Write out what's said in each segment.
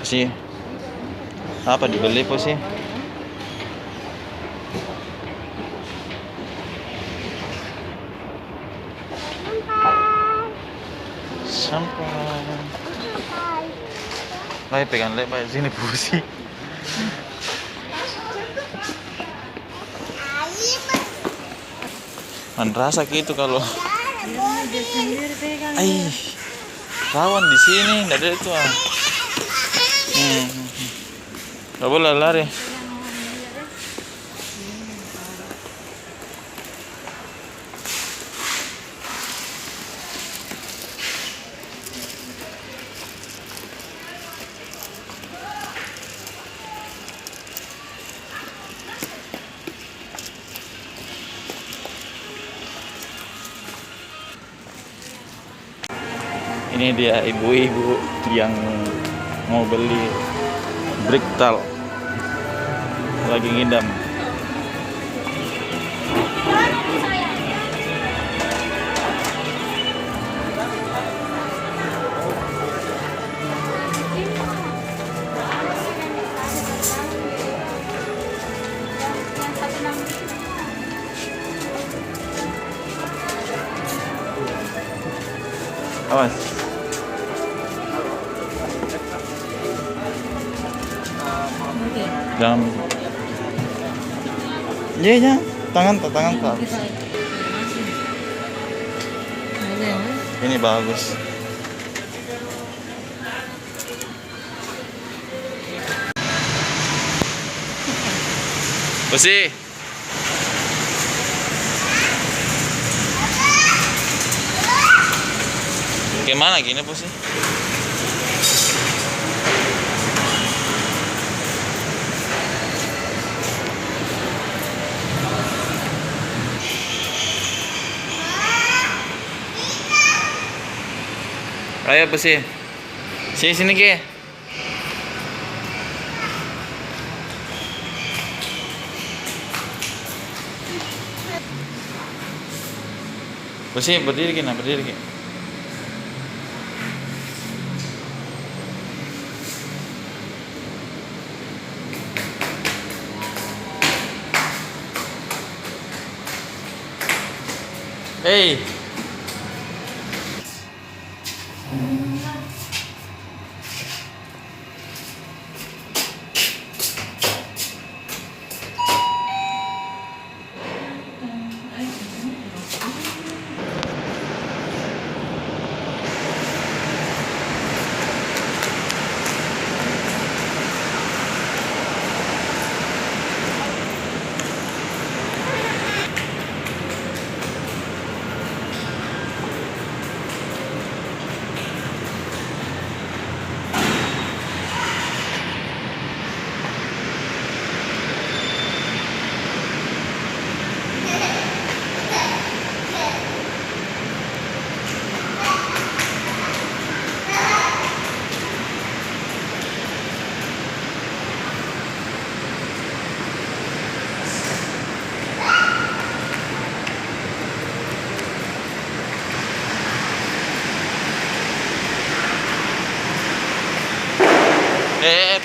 Sih, apa dibeli po sih? Sampai. Baik pegang lebar sini pusi. Man rasa gitu kalau. Ai, rawan di sini, nggak ada itu ah. Nggak boleh lari. Ini dia ibu-ibu yang mau beli briktal, lagi ngidam. Awas. Jangan. Iya ya, tangan tak. Ini bagus. Pusi. Gimana gini Pusi? Ayo Pusi. Sini Ki. Pusi berdiri Ki. Hey.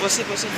Pusi.